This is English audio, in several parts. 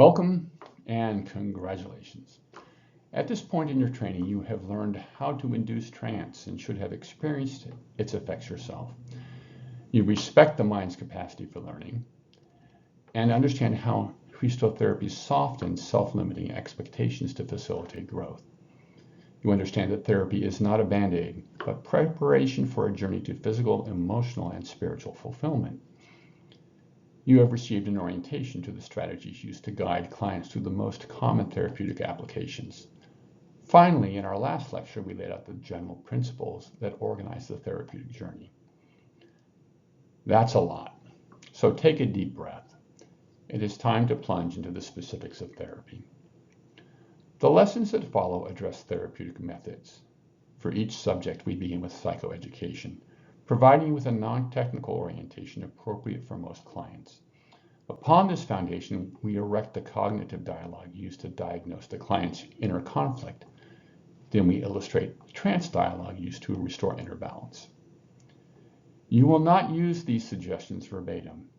Welcome and congratulations. At this point in your training, you have learned how to induce trance and should have experienced its effects yourself. You respect the mind's capacity for learning and understand how Christotherapy softens self-limiting expectations to facilitate growth. You understand that therapy is not a band-aid, but preparation for a journey to physical, emotional, and spiritual fulfillment. You have received an orientation to the strategies used to guide clients through the most common therapeutic applications. Finally, in our last lecture, we laid out the general principles that organize the therapeutic journey. That's a lot, so take a deep breath. It is time to plunge into the specifics of therapy. The lessons that follow address therapeutic methods. For each subject, we begin with psychoeducation, providing you with a non-technical orientation appropriate for most clients. Upon this foundation, we erect the cognitive dialogue used to diagnose the client's inner conflict. Then we illustrate the trance dialogue used to restore inner balance. You will not use these suggestions verbatim.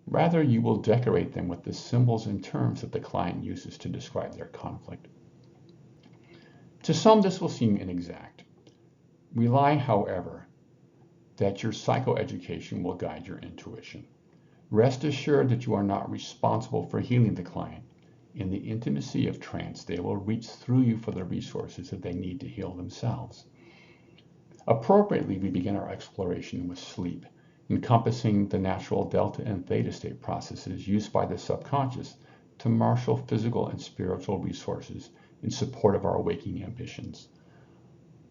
Rather, you will decorate them with the symbols and terms that the client uses to describe their conflict. To some, this will seem inexact. Rely, however, that your psychoeducation will guide your intuition. Rest assured that you are not responsible for healing the client. In the intimacy of trance, they will reach through you for the resources that they need to heal themselves. Appropriately, we begin our exploration with sleep, encompassing the natural delta and theta state processes used by the subconscious to marshal physical and spiritual resources in support of our waking ambitions.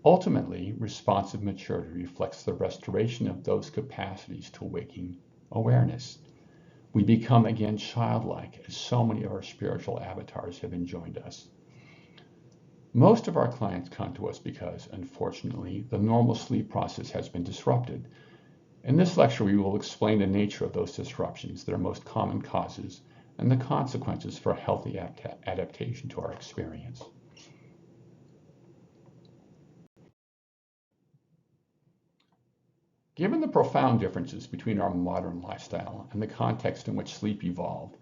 Ultimately, responsive maturity reflects the restoration of those capacities to waking awareness. We become again childlike, as so many of our spiritual avatars have enjoined us. Most of our clients come to us because, unfortunately, the normal sleep process has been disrupted. In this lecture, we will explain the nature of those disruptions, their most common causes, and the consequences for healthy adaptation to our experience. Given the profound differences between our modern lifestyle and the context in which sleep evolved,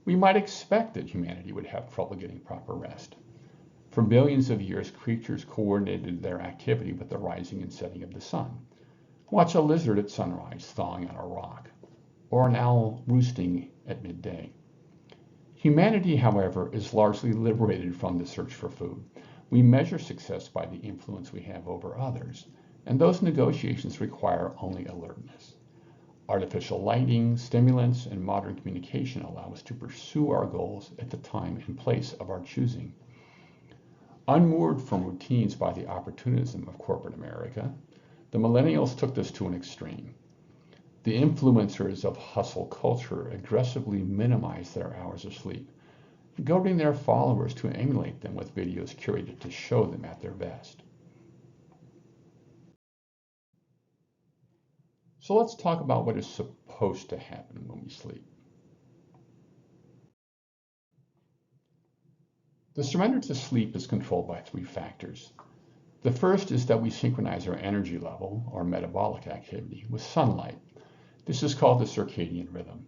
we might expect that humanity would have trouble getting proper rest. For billions of years, creatures coordinated their activity with the rising and setting of the sun. Watch a lizard at sunrise thawing on a rock, or an owl roosting at midday. Humanity, however, is largely liberated from the search for food. We measure success by the influence we have over others, and those negotiations require only alertness. Artificial lighting, stimulants, and modern communication allow us to pursue our goals at the time and place of our choosing. Unmoored from routines by the opportunism of corporate America, the millennials took this to an extreme. The influencers of hustle culture aggressively minimize their hours of sleep, goading their followers to emulate them with videos curated to show them at their best. So let's talk about what is supposed to happen when we sleep. The surrender to sleep is controlled by three factors. The first is that we synchronize our energy level, or metabolic activity, with sunlight. This is called the circadian rhythm.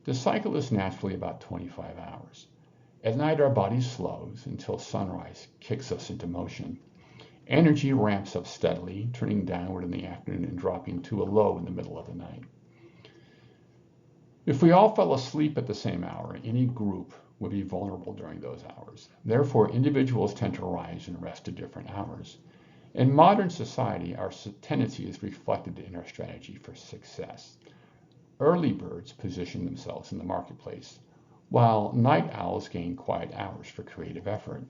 The cycle is naturally about 25 hours. At night, our body slows until sunrise kicks us into motion. Energy ramps up steadily, turning downward in the afternoon and dropping to a low in the middle of the night. If we all fell asleep at the same hour, any group would be vulnerable during those hours. Therefore, individuals tend to rise and rest at different hours. In modern society, our tendency is reflected in our strategy for success. Early birds position themselves in the marketplace, while night owls gain quiet hours for creative effort.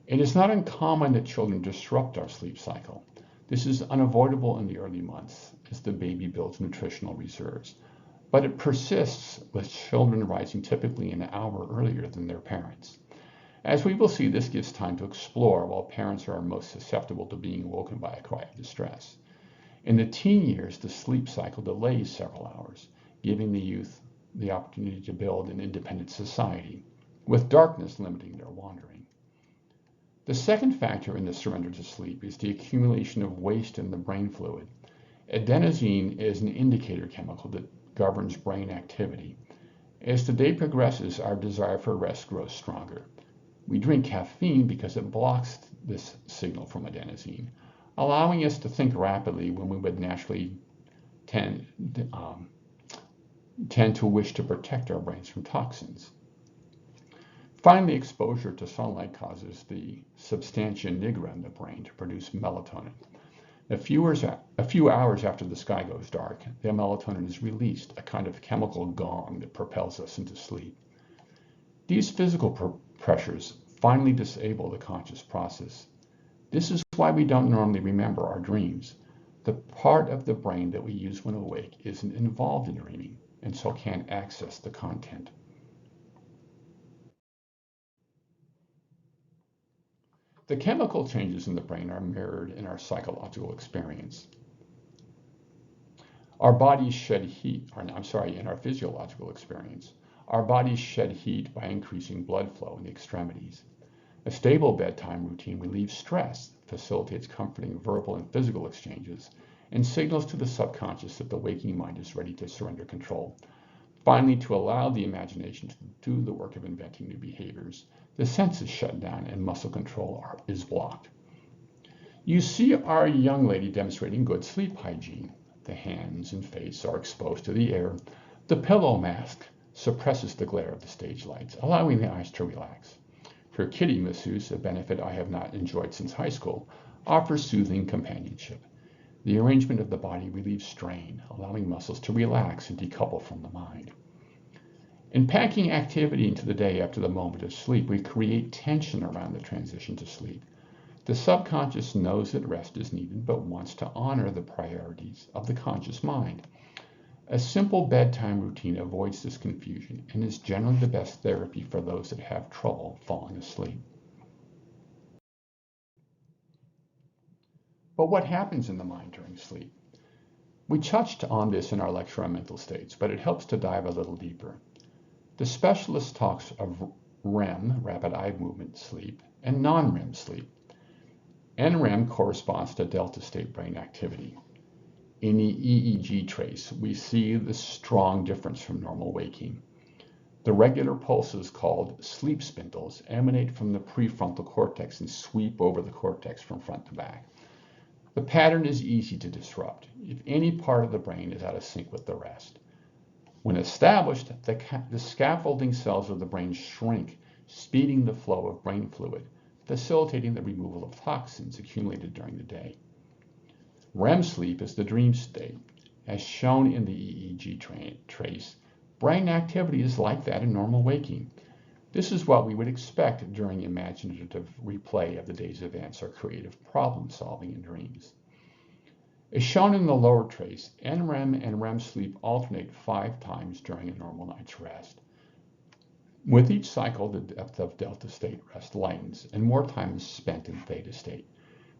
It is not uncommon that children disrupt our sleep cycle. This is unavoidable in the early months as the baby builds nutritional reserves, but it persists with children rising typically an hour earlier than their parents. As we will see, this gives time to explore while parents are most susceptible to being woken by a cry of distress. In the teen years, the sleep cycle delays several hours, giving the youth the opportunity to build an independent society, with darkness limiting their wandering. The second factor in the surrender to sleep is the accumulation of waste in the brain fluid. Adenosine is an indicator chemical that governs brain activity. As the day progresses, our desire for rest grows stronger. We drink caffeine because it blocks this signal from adenosine, allowing us to think rapidly when we would naturally tend, tend to wish to protect our brains from toxins. Finally, exposure to sunlight causes the substantia nigra in the brain to produce melatonin. A few hours after the sky goes dark, the melatonin is released, a kind of chemical gong that propels us into sleep. These physical pressures finally disable the conscious process. This is why we don't normally remember our dreams. The part of the brain that we use when awake isn't involved in dreaming, and so can't access the content. The chemical changes in the brain are mirrored in our psychological experience. Our bodies shed heat, in our physiological experience. Our bodies shed heat by increasing blood flow in the extremities. A stable bedtime routine relieves stress, facilitates comforting verbal and physical exchanges, and signals to the subconscious that the waking mind is ready to surrender control. Finally, to allow the imagination to do the work of inventing new behaviors, the senses shut down and muscle control is blocked. You see our young lady demonstrating good sleep hygiene. The hands and face are exposed to the air. The pillow mask suppresses the glare of the stage lights, allowing the eyes to relax. Her kitty masseuse, a benefit I have not enjoyed since high school, offers soothing companionship. The arrangement of the body relieves strain, allowing muscles to relax and decouple from the mind. In packing activity into the day after the moment of sleep, we create tension around the transition to sleep. The subconscious knows that rest is needed, but wants to honor the priorities of the conscious mind. A simple bedtime routine avoids this confusion and is generally the best therapy for those that have trouble falling asleep. But what happens in the mind during sleep? We touched on this in our lecture on mental states, but it helps to dive a little deeper. The specialist talks of REM, rapid eye movement sleep, and non-REM sleep. NREM corresponds to delta state brain activity. In the EEG trace, we see the strong difference from normal waking. The regular pulses called sleep spindles emanate from the prefrontal cortex and sweep over the cortex from front to back. The pattern is easy to disrupt if any part of the brain is out of sync with the rest. When established, the scaffolding cells of the brain shrink, speeding the flow of brain fluid, facilitating the removal of toxins accumulated during the day. REM sleep is the dream state. As shown in the EEG trace, brain activity is like that in normal waking. This is what we would expect during imaginative replay of the day's events or creative problem solving in dreams. As shown in the lower trace, NREM and REM sleep alternate 5 times during a normal night's rest. With each cycle, the depth of delta state rest lightens, and more time is spent in theta state.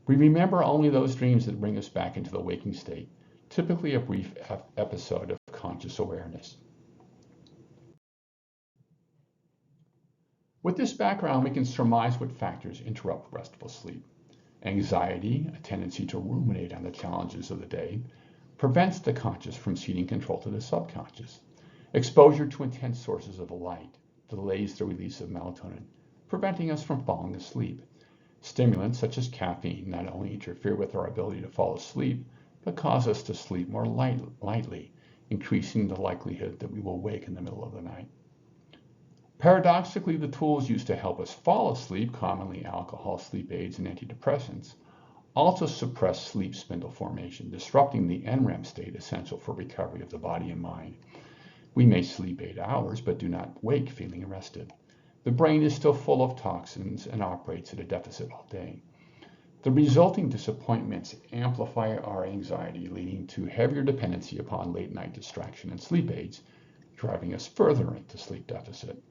We remember only those dreams that bring us back into the waking state, typically a brief episode of conscious awareness. With this background, we can surmise what factors interrupt restful sleep. Anxiety, a tendency to ruminate on the challenges of the day, prevents the conscious from ceding control to the subconscious. Exposure to intense sources of light delays the release of melatonin, preventing us from falling asleep. Stimulants such as caffeine not only interfere with our ability to fall asleep, but cause us to sleep more lightly, increasing the likelihood that we will wake in the middle of the night. Paradoxically, the tools used to help us fall asleep, commonly alcohol, sleep aids, and antidepressants, also suppress sleep spindle formation, disrupting the NREM state essential for recovery of the body and mind. We may sleep 8 hours, but do not wake feeling rested. The brain is still full of toxins and operates at a deficit all day. The resulting disappointments amplify our anxiety, leading to heavier dependency upon late-night distraction and sleep aids, driving us further into sleep deficit.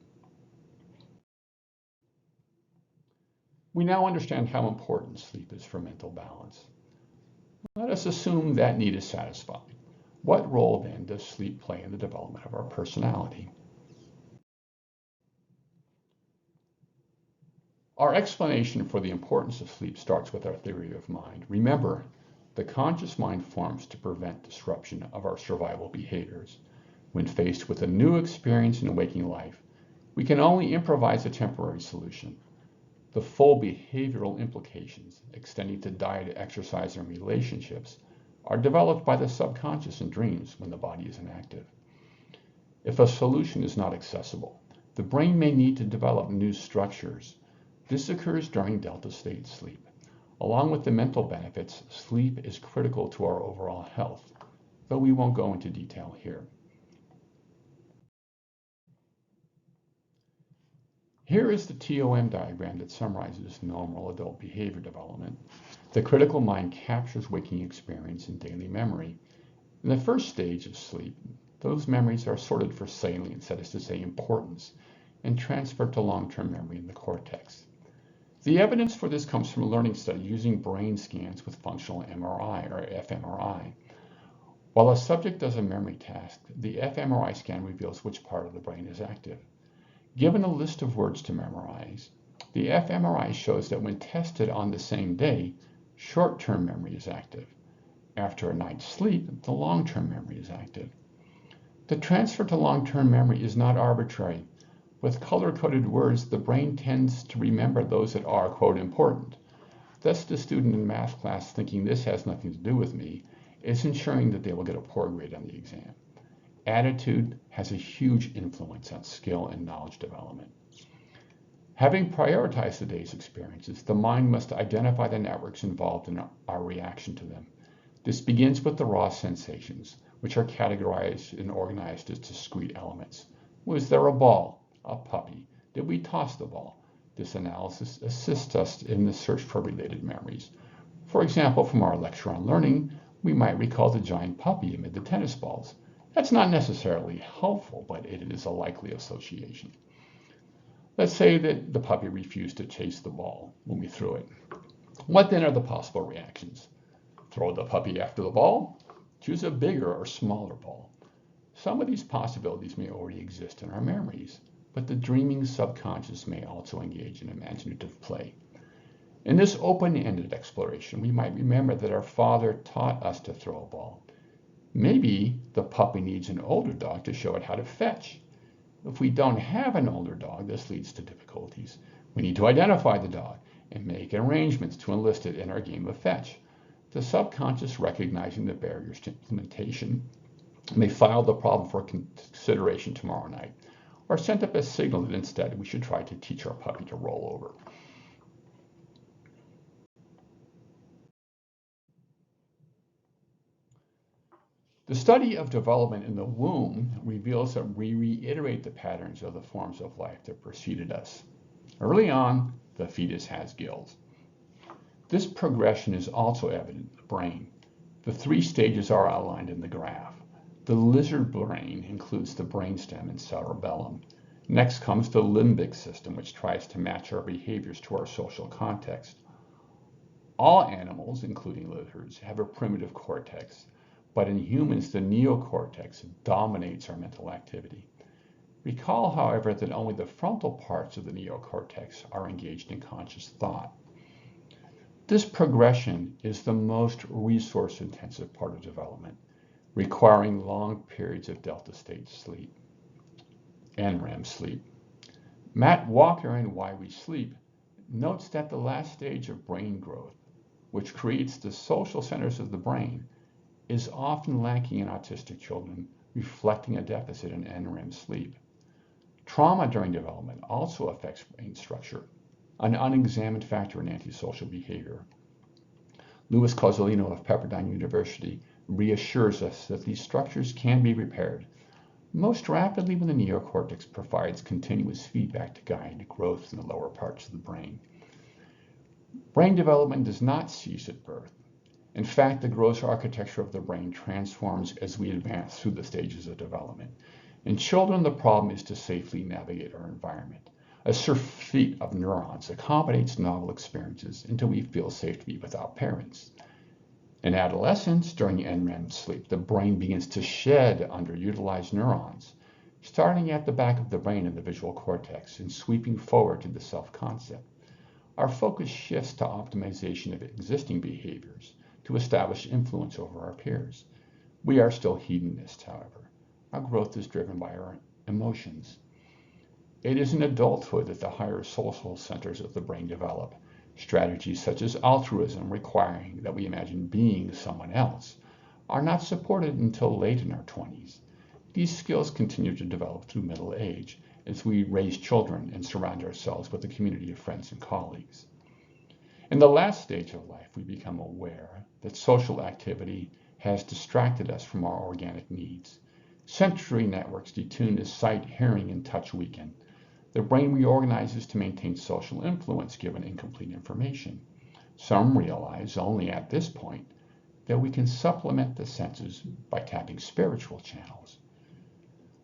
We now understand how important sleep is for mental balance. Let us assume that need is satisfied. What role then does sleep play in the development of our personality? Our explanation for the importance of sleep starts with our theory of mind. Remember, the conscious mind forms to prevent disruption of our survival behaviors. When faced with a new experience in waking life, we can only improvise a temporary solution. The full behavioral implications, extending to diet, exercise, and relationships, are developed by the subconscious in dreams when the body is inactive. If a solution is not accessible, the brain may need to develop new structures. This occurs during delta state sleep. Along with the mental benefits, sleep is critical to our overall health, though we won't go into detail here. Here is the TOM diagram that summarizes normal adult behavior development. The critical mind captures waking experience in daily memory. In the first stage of sleep, those memories are sorted for salience, that is to say importance, and transferred to long-term memory in the cortex. The evidence for this comes from a learning study using brain scans with functional MRI or fMRI. While a subject does a memory task, the fMRI scan reveals which part of the brain is active. Given a list of words to memorize, the fMRI shows that when tested on the same day, short-term memory is active. After a night's sleep, the long-term memory is active. The transfer to long-term memory is not arbitrary. With color-coded words, the brain tends to remember those that are, quote, important. Thus, the student in math class thinking this has nothing to do with me is ensuring that they will get a poor grade on the exam. Attitude has a huge influence on skill and knowledge development. Having prioritized the day's experiences, the mind must identify the networks involved in our reaction to them. This begins with the raw sensations, which are categorized and organized as discrete elements. Was there a ball? A puppy? Did we toss the ball? This analysis assists us in the search for related memories. For example, from our lecture on learning, we might recall the giant puppy amid the tennis balls. That's not necessarily helpful, but it is a likely association. Let's say that the puppy refused to chase the ball when we threw it. What then are the possible reactions? Throw the puppy after the ball? Choose a bigger or smaller ball. Some of these possibilities may already exist in our memories, but the dreaming subconscious may also engage in imaginative play. In this open-ended exploration, we might remember that our father taught us to throw a ball. Maybe the puppy needs an older dog to show it how to fetch. If we don't have an older dog, this leads to difficulties. We need to identify the dog and make arrangements to enlist it in our game of fetch. The subconscious, recognizing the barriers to implementation, may file the problem for consideration tomorrow night, or send up a signal that instead we should try to teach our puppy to roll over. The study of development in the womb reveals that we reiterate the patterns of the forms of life that preceded us. Early on, the fetus has gills. This progression is also evident in the brain. The three stages are outlined in the graph. The lizard brain includes the brainstem and cerebellum. Next comes the limbic system, which tries to match our behaviors to our social context. All animals, including lizards, have a primitive cortex, but in humans, the neocortex dominates our mental activity. Recall, however, that only the frontal parts of the neocortex are engaged in conscious thought. This progression is the most resource-intensive part of development, requiring long periods of delta state sleep and REM sleep. Matt Walker in Why We Sleep notes that the last stage of brain growth, which creates the social centers of the brain, is often lacking in autistic children, reflecting a deficit in NREM sleep. Trauma during development also affects brain structure, an unexamined factor in antisocial behavior. Louis Cozolino of Pepperdine University reassures us that these structures can be repaired, most rapidly when the neocortex provides continuous feedback to guide growth in the lower parts of the brain. Brain development does not cease at birth. In fact, the gross architecture of the brain transforms as we advance through the stages of development. In children, the problem is to safely navigate our environment. A surfeit of neurons accommodates novel experiences until we feel safe to be without parents. In adolescence, during NREM sleep, the brain begins to shed underutilized neurons, starting at the back of the brain in the visual cortex and sweeping forward to the self-concept. Our focus shifts to optimization of existing behaviors to establish influence over our peers. We are still hedonists, however. our growth is driven by our emotions. It is in adulthood that the higher social centers of the brain develop, strategies such as altruism requiring that we imagine being someone else are not supported until late in our 20s. These skills continue to develop through middle age as we raise children and surround ourselves with a community of friends and colleagues. In the last stage of life, we become aware that social activity has distracted us from our organic needs. Sensory networks detune as sight, hearing, and touch weaken. The brain reorganizes to maintain social influence given incomplete information. Some realize only at this point that we can supplement the senses by tapping spiritual channels.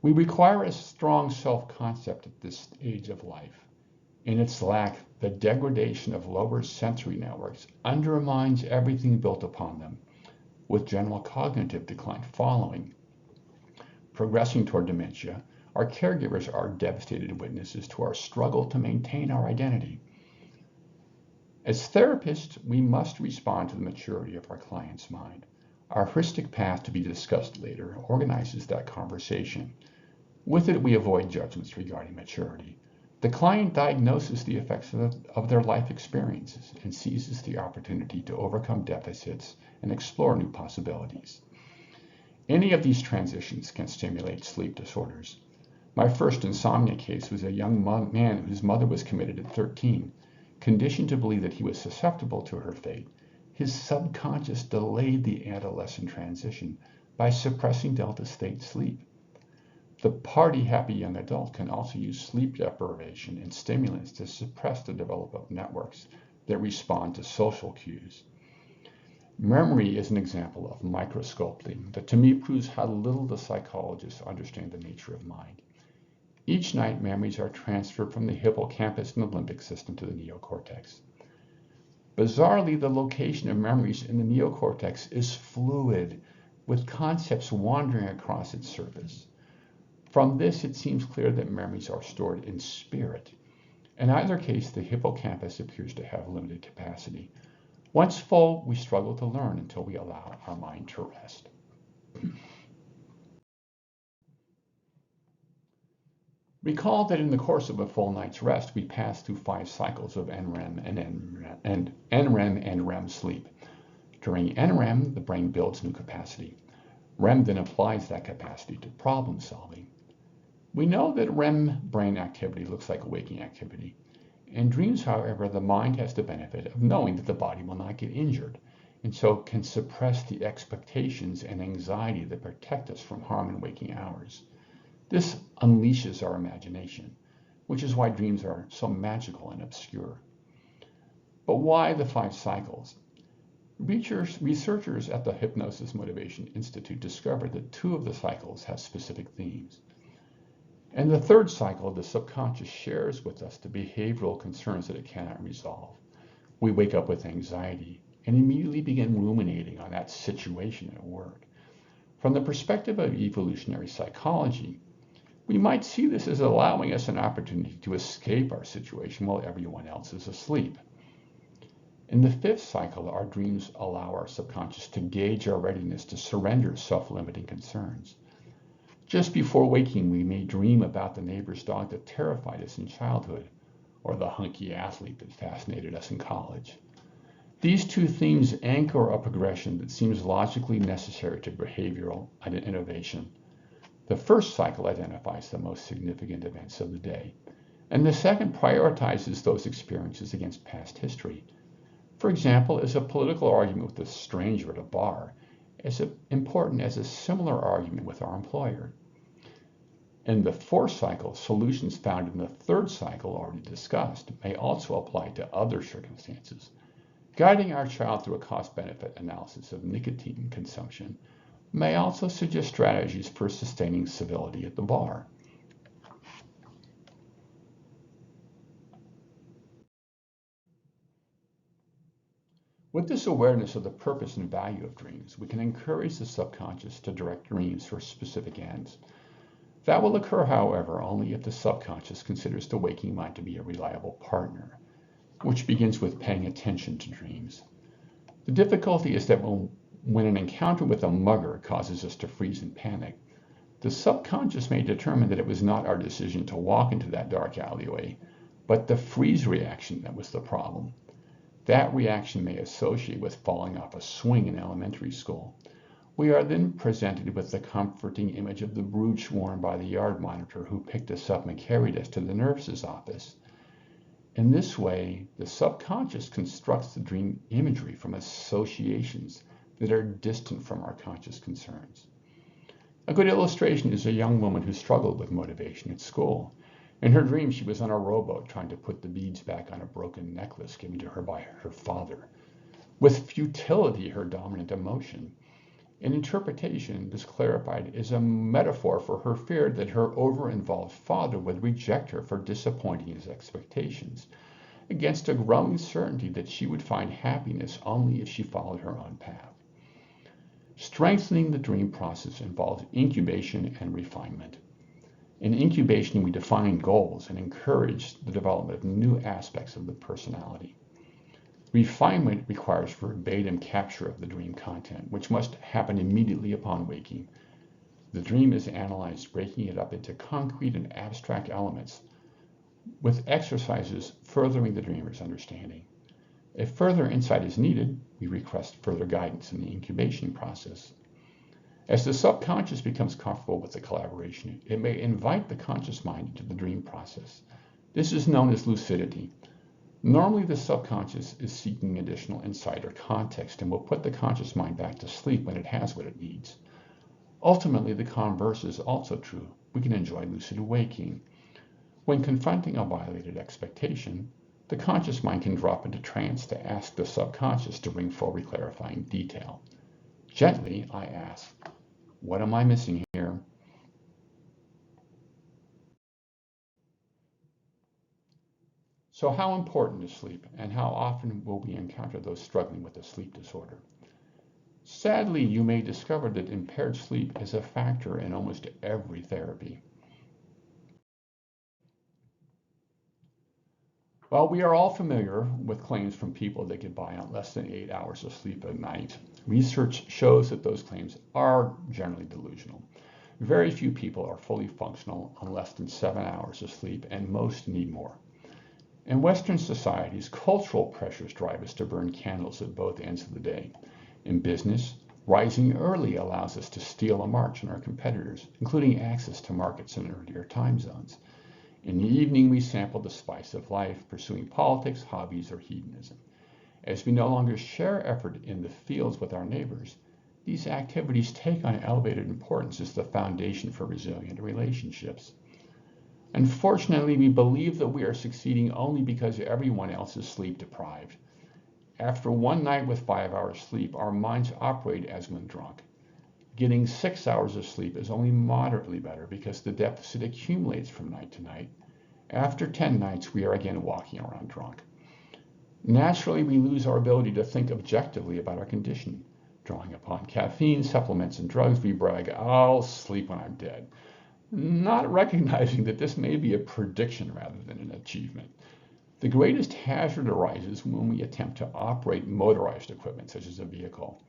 We require a strong self-concept at this stage of life. In its lack, the degradation of lower sensory networks undermines everything built upon them, with general cognitive decline following. Progressing toward dementia, our caregivers are devastated witnesses to our struggle to maintain our identity. As therapists, we must respond to the maturity of our client's mind. Our heuristic path, to be discussed later, organizes that conversation. With it, we avoid judgments regarding maturity. The client diagnoses the effects of their life experiences and seizes the opportunity to overcome deficits and explore new possibilities. Any of these transitions can stimulate sleep disorders. My first insomnia case was a young man whose mother was committed at 13. Conditioned to believe that he was susceptible to her fate, his subconscious delayed the adolescent transition by suppressing delta state sleep. The party-happy young adult can also use sleep deprivation and stimulants to suppress the development of networks that respond to social cues. Memory is an example of microsculpting that to me proves how little the psychologists understand the nature of mind. Each night, memories are transferred from the hippocampus and the limbic system to the neocortex. Bizarrely, the location of memories in the neocortex is fluid, with concepts wandering across its surface. From this, it seems clear that memories are stored in spirit. In either case, the hippocampus appears to have limited capacity. Once full, we struggle to learn until we allow our mind to rest. Recall that in the course of a full night's rest, we pass through 5 cycles of NREM and REM sleep. During NREM, the brain builds new capacity. REM then applies that capacity to problem solving. We know that REM brain activity looks like waking activity. In dreams, however, the mind has the benefit of knowing that the body will not get injured, and so can suppress the expectations and anxiety that protect us from harm in waking hours. This unleashes our imagination, which is why dreams are so magical and obscure. But why the 5 cycles? Researchers at the Hypnosis Motivation Institute discovered that 2 of the cycles have specific themes. In the 3rd cycle, the subconscious shares with us the behavioral concerns that it cannot resolve. We wake up with anxiety and immediately begin ruminating on that situation at work. From the perspective of evolutionary psychology, we might see this as allowing us an opportunity to escape our situation while everyone else is asleep. In the 5th cycle, our dreams allow our subconscious to gauge our readiness to surrender self-limiting concerns. Just before waking, we may dream about the neighbor's dog that terrified us in childhood, or the hunky athlete that fascinated us in college. These 2 themes anchor a progression that seems logically necessary to behavioral innovation. The 1st cycle identifies the most significant events of the day, and the 2nd prioritizes those experiences against past history. For example, is a political argument with a stranger at a bar as important as a similar argument with our employer? In the 4th cycle, solutions found in the 3rd cycle already discussed may also apply to other circumstances. Guiding our child through a cost-benefit analysis of nicotine consumption may also suggest strategies for sustaining civility at the bar. With this awareness of the purpose and value of dreams, we can encourage the subconscious to direct dreams for specific ends. That will occur, however, only if the subconscious considers the waking mind to be a reliable partner, which begins with paying attention to dreams. The difficulty is that when an encounter with a mugger causes us to freeze and panic, The subconscious may determine that it was not our decision to walk into that dark alleyway, but the freeze reaction that was the problem. That reaction may associate with falling off a swing in elementary school. We are then presented with the comforting image of the brooch worn by the yard monitor who picked us up and carried us to the nurse's office. In this way, the subconscious constructs the dream imagery from associations that are distant from our conscious concerns. A good illustration is a young woman who struggled with motivation at school. In her dream, she was on a rowboat trying to put the beads back on a broken necklace given to her by her father. With futility, her dominant emotion. In interpretation, this clarified is a metaphor for her fear that her over-involved father would reject her for disappointing his expectations, against a growing certainty that she would find happiness only if she followed her own path. Strengthening the dream process involves incubation and refinement. In incubation, we define goals and encourage the development of new aspects of the personality. Refinement requires verbatim capture of the dream content, which must happen immediately upon waking. The dream is analyzed, breaking it up into concrete and abstract elements, with exercises furthering the dreamer's understanding. If further insight is needed, we request further guidance in the incubation process. As the subconscious becomes comfortable with the collaboration, it may invite the conscious mind into the dream process. This is known as lucidity. Normally, the subconscious is seeking additional insight or context and will put the conscious mind back to sleep when it has what it needs. Ultimately, the converse is also true. We can enjoy lucid waking. When confronting a violated expectation, the conscious mind can drop into trance to ask the subconscious to bring forward clarifying detail. Gently, I ask, what am I missing here? So how important is sleep, and how often will we encounter those struggling with a sleep disorder? Sadly, you may discover that impaired sleep is a factor in almost every therapy. Well, we are all familiar with claims from people that get by on less than 8 hours of sleep a night. Research shows that those claims are generally delusional. Very few people are fully functional on less than 7 hours of sleep, and most need more. In Western societies, cultural pressures drive us to burn candles at both ends of the day. In business, rising early allows us to steal a march on our competitors, including access to markets in earlier time zones. In the evening, we sample the spice of life, pursuing politics, hobbies, or hedonism. As we no longer share effort in the fields with our neighbors, these activities take on elevated importance as the foundation for resilient relationships. Unfortunately, we believe that we are succeeding only because everyone else is sleep deprived. After one night with 5 hours sleep, our minds operate as when drunk. Getting 6 hours of sleep is only moderately better because the deficit accumulates from night to night. After 10 nights, we are again walking around drunk. Naturally, we lose our ability to think objectively about our condition. Drawing upon caffeine, supplements, and drugs, we brag, I'll sleep when I'm dead, not recognizing that this may be a prediction rather than an achievement. The greatest hazard arises when we attempt to operate motorized equipment, such as a vehicle.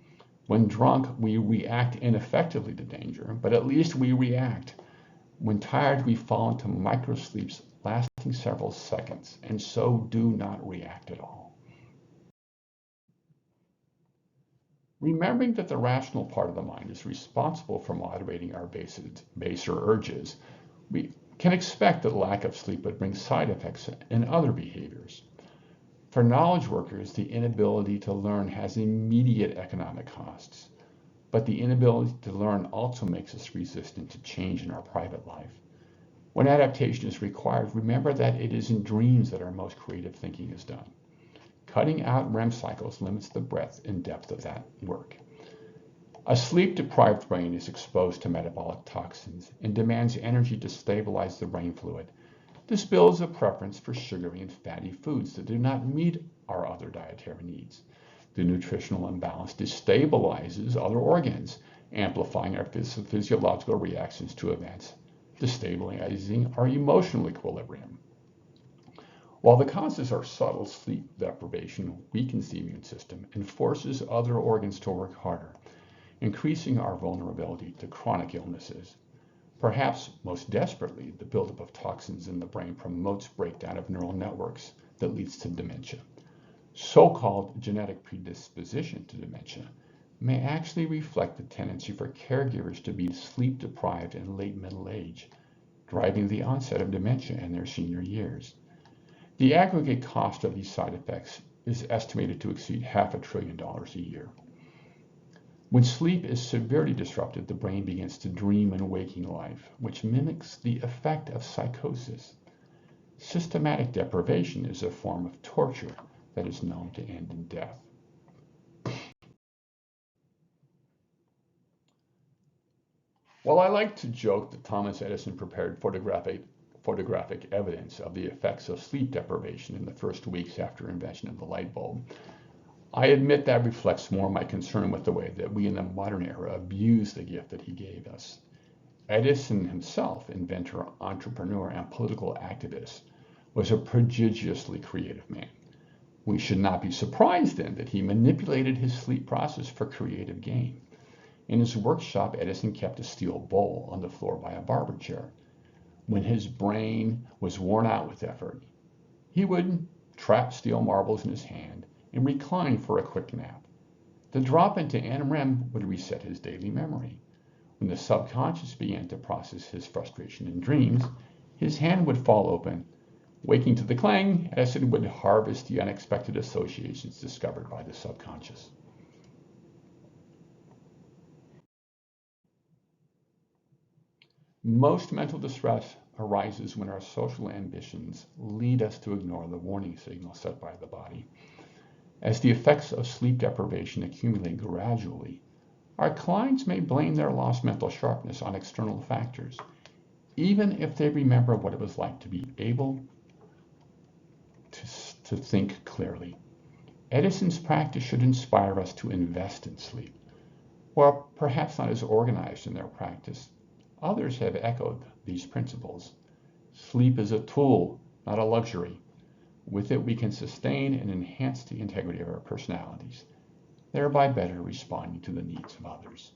When drunk, we react ineffectively to danger, but at least we react. When tired, we fall into microsleeps lasting several seconds, and so do not react at all. Remembering that the rational part of the mind is responsible for moderating our baser urges, we can expect that lack of sleep would bring side effects in other behaviors. For knowledge workers, the inability to learn has immediate economic costs, but the inability to learn also makes us resistant to change in our private life. When adaptation is required, remember that it is in dreams that our most creative thinking is done. Cutting out REM cycles limits the breadth and depth of that work. A sleep-deprived brain is exposed to metabolic toxins and demands energy to stabilize the brain fluid. This builds a preference for sugary and fatty foods that do not meet our other dietary needs. The nutritional imbalance destabilizes other organs, amplifying our physiological reactions to events, destabilizing our emotional equilibrium. While the causes are subtle, sleep deprivation weakens the immune system and forces other organs to work harder, increasing our vulnerability to chronic illnesses. Perhaps most desperately, the buildup of toxins in the brain promotes breakdown of neural networks that leads to dementia. So-called genetic predisposition to dementia may actually reflect the tendency for caregivers to be sleep deprived in late middle age, driving the onset of dementia in their senior years. The aggregate cost of these side effects is estimated to exceed $500 billion a year. When sleep is severely disrupted, the brain begins to dream in waking life, which mimics the effect of psychosis. Systematic deprivation is a form of torture that is known to end in death. While I like to joke that Thomas Edison prepared photographic evidence of the effects of sleep deprivation in the first weeks after invention of the light bulb, I admit that reflects more my concern with the way that we in the modern era abuse the gift that he gave us. Edison himself, inventor, entrepreneur, and political activist, was a prodigiously creative man. We should not be surprised then that he manipulated his sleep process for creative gain. In his workshop, Edison kept a steel bowl on the floor by a barber chair. When his brain was worn out with effort, he would trap steel marbles in his hand and recline for a quick nap. The drop into NREM would reset his daily memory. When the subconscious began to process his frustration in dreams, his hand would fall open. Waking to the clang, Edison would harvest the unexpected associations discovered by the subconscious. Most mental distress arises when our social ambitions lead us to ignore the warning signals set by the body. As the effects of sleep deprivation accumulate gradually, our clients may blame their lost mental sharpness on external factors, even if they remember what it was like to be able to think clearly. Edison's practice should inspire us to invest in sleep. While perhaps not as organized in their practice, others have echoed these principles. Sleep is a tool, not a luxury. With it, we can sustain and enhance the integrity of our personalities, thereby better responding to the needs of others.